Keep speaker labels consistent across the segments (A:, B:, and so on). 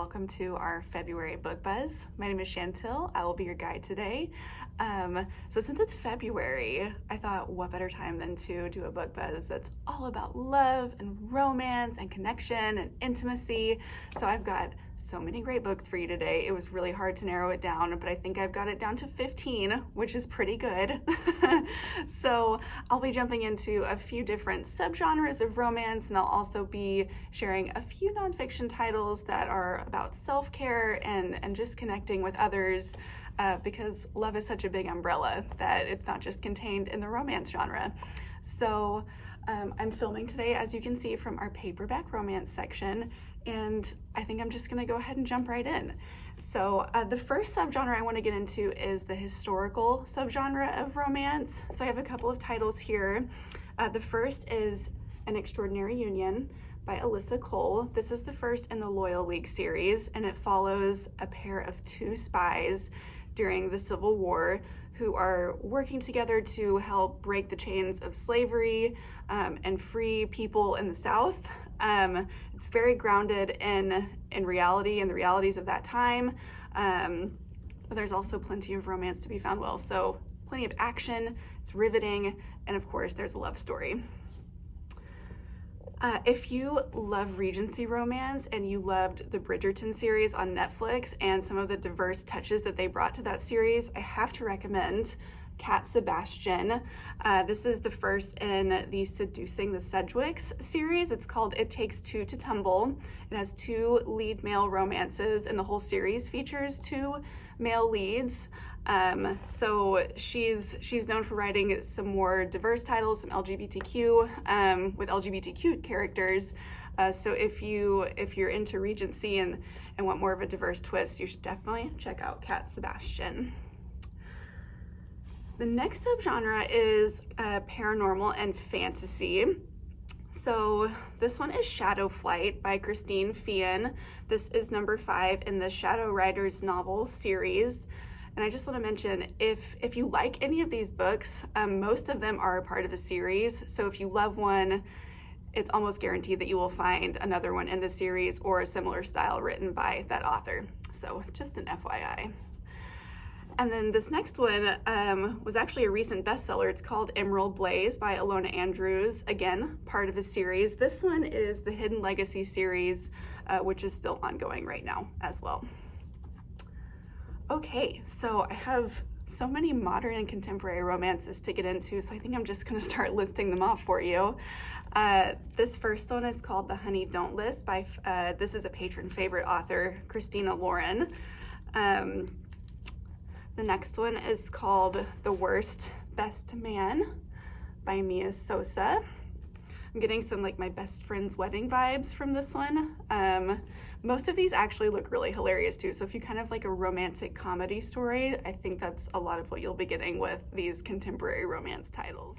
A: welcome to our February book buzz. My name is Chantil. I will be your guide today. So since it's February, I thought what better time than to do a book buzz that's all about love and romance and connection and intimacy. So I've got so many great books for you today. It was really hard to narrow it down, but I think I've got it down to 15, which is pretty good. So I'll be jumping into a few different subgenres of romance, and I'll also be sharing a few nonfiction titles that are about self-care and just connecting with others, because love is such a big umbrella that it's not just contained in the romance genre. So I'm filming today, as you can see, from our paperback romance section, and I think I'm just gonna go ahead and jump right in. So the first subgenre I want to get into is the historical subgenre of romance. So I have a couple of titles here. The first is An Extraordinary Union by Alyssa Cole. This is the first in the Loyal League series, and it follows a pair of two spies during the Civil War who are working together to help break the chains of slavery and free people in the South. It's very grounded in reality and the realities of that time, but there's also plenty of romance to be found. So plenty of action, it's riveting, and of course there's a love story. If you love Regency romance and you loved the Bridgerton series on Netflix and some of the diverse touches that they brought to that series, I have to recommend Sebastian. This is the first in the Seducing the Sedgwicks series. It's called It Takes Two to Tumble. It has two lead male romances, and the whole series features two male leads. So she's known for writing some more diverse titles, some LGBTQ, with LGBTQ characters. So if you're into Regency and want more of a diverse twist, you should definitely check out Sebastian. The next subgenre is paranormal and fantasy. So this one is Shadow Flight by Feehan. This is number 5 in the Shadow Riders novel series. And I just want to mention, if you like any of these books, most of them are a part of a series. So if you love one, it's almost guaranteed that you will find another one in the series or a similar style written by that author. So just an FYI. And then this next one was actually a recent bestseller. It's called Emerald Blaze by Ilona Andrews. Again, part of a series. This one is the Hidden Legacy series, which is still ongoing right now as well. Okay, so I have so many modern and contemporary romances to get into, so I think I'm just gonna start listing them off for you. This first one is called The Honey Don't List by, this is a patron favorite author, Christina Lauren. The next one is called The Worst Best Man by Mia Sosa. I'm getting some like my best friend's wedding vibes from this one. Most of these actually look really hilarious too. So if you kind of like a romantic comedy story, I think that's a lot of what you'll be getting with these contemporary romance titles.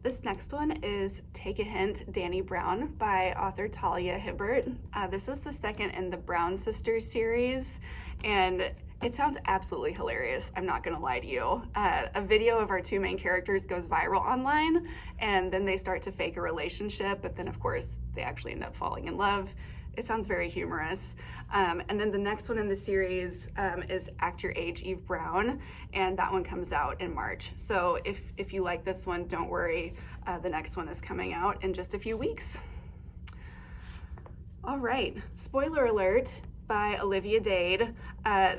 A: This next one is Take a Hint, Dani Brown by author Talia Hibbert. This is the second in the Brown Sisters series, and it sounds absolutely hilarious, I'm not gonna lie to you. A video of our two main characters goes viral online, and then they start to fake a relationship, but then of course they actually end up falling in love. It sounds very humorous. And then the next one in the series is Act Your Age, Eve Brown, and that one comes out in March. So if you like this one, don't worry, the next one is coming out in just a few weeks. All right, spoiler alert, by Olivia Dade.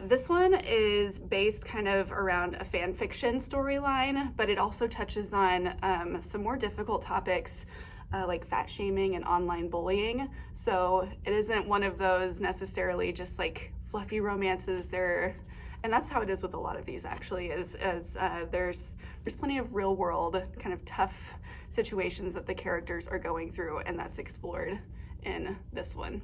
A: This one is based kind of around a fan fiction storyline, but it also touches on some more difficult topics like fat shaming and online bullying. So it isn't one of those necessarily just like fluffy romances. And that's how it is with a lot of these actually, is there's plenty of real world kind of tough situations that the characters are going through, and that's explored in this one.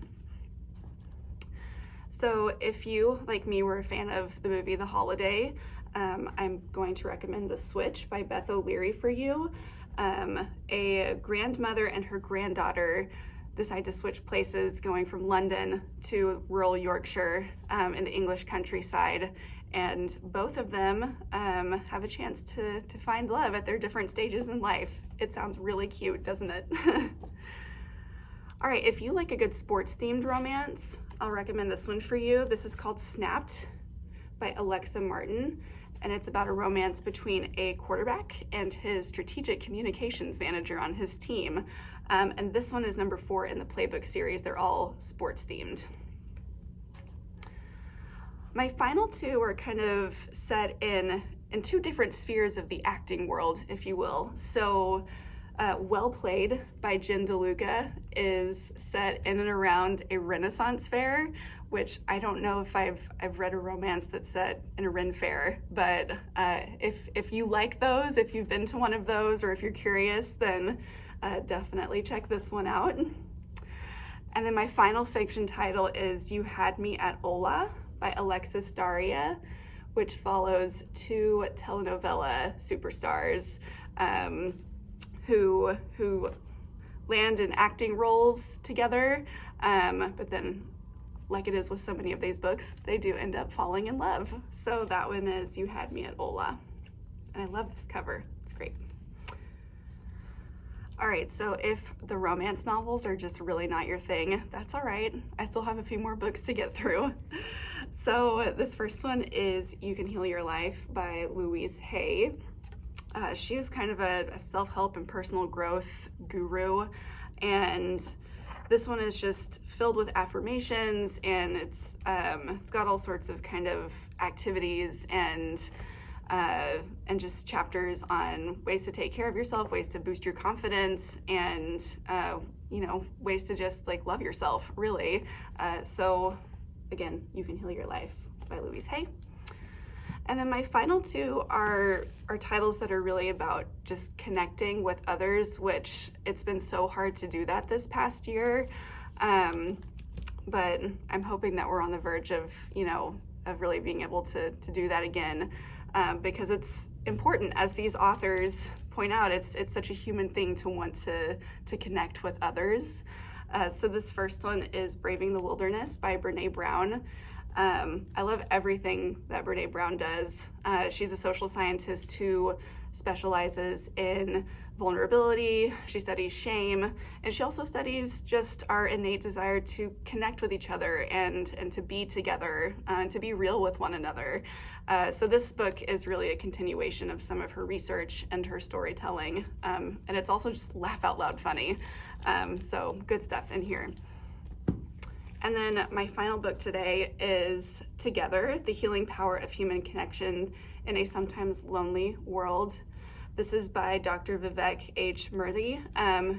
A: So if you, like me, were a fan of the movie The Holiday, I'm going to recommend The Switch by Beth O'Leary for you. A grandmother and her granddaughter decide to switch places, going from London to rural Yorkshire in the English countryside, and both of them have a chance to find love at their different stages in life. It sounds really cute, doesn't it? All right, if you like a good sports-themed romance, I'll recommend this one for you. This is called Snapped by Alexa Martin, and it's about a romance between a quarterback and his strategic communications manager on his team. And this one is number 4 in the Playbook series. They're all sports themed. My final 2 are kind of set in 2 different spheres of the acting world, if you will. So Well Played by DeLuca is set in and around a Renaissance fair, which I don't know if I've read a romance that's set in a Ren fair, but if you like those, if you've been to one of those, or if you're curious, then definitely check this one out. And then my final fiction title is You Had Me at Hola by Alexis, Daria, which follows 2 telenovela superstars who land in acting roles together, but then, like it is with so many of these books, they do end up falling in love. So that one is You Had Me at Hola. And I love this cover, it's great. All right, so if the romance novels are just really not your thing, that's all right. I still have a few more books to get through. So this first one is You Can Heal Your Life by Louise Hay. She is kind of a self-help and personal growth guru, and this one is just filled with affirmations, and it's got all sorts of kind of activities and just chapters on ways to take care of yourself, ways to boost your confidence, and ways to just like love yourself, really. So again, You Can Heal Your Life by Louise Hay. And then my final 2 are titles that are really about just connecting with others, which it's been so hard to do that this past year. But I'm hoping that we're on the verge of really being able to do that again, because it's important, as these authors point out, it's such a human thing to want to connect with others. So this first one is Braving the Wilderness by Brené Brown. I love everything that Brené Brown does. She's a social scientist who specializes in vulnerability. She studies shame, and she also studies just our innate desire to connect with each other and to be together, and to be real with one another. So this book is really a continuation of some of her research and her storytelling, and it's also just laugh out loud funny. So good stuff in here. And then my final book today is Together, The Healing Power of Human Connection in a Sometimes Lonely World. This is by Dr. Vivek H. Murthy,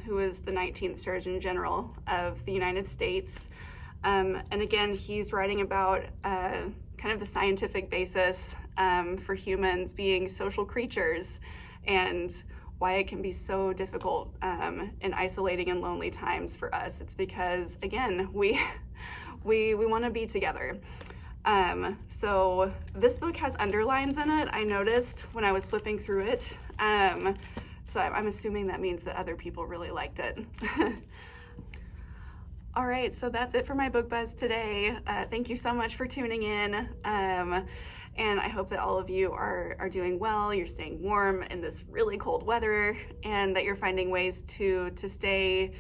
A: who is the 19th Surgeon General of the United States. And again, he's writing about kind of the scientific basis for humans being social creatures, and why it can be so difficult in isolating and lonely times for us. It's because, again, we want to be together. So this book has underlines in it, I noticed when I was flipping through it. So I'm assuming that means that other people really liked it. All right, so that's it for my book buzz today. Thank you so much for tuning in. And I hope that all of you are doing well, you're staying warm in this really cold weather, and that you're finding ways to stay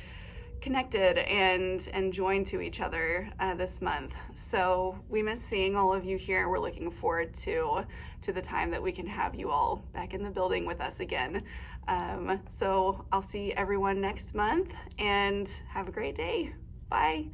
A: connected and joined to each other this month. So we miss seeing all of you here. We're looking forward to the time that we can have you all back in the building with us again. So I'll see everyone next month, and have a great day. Bye.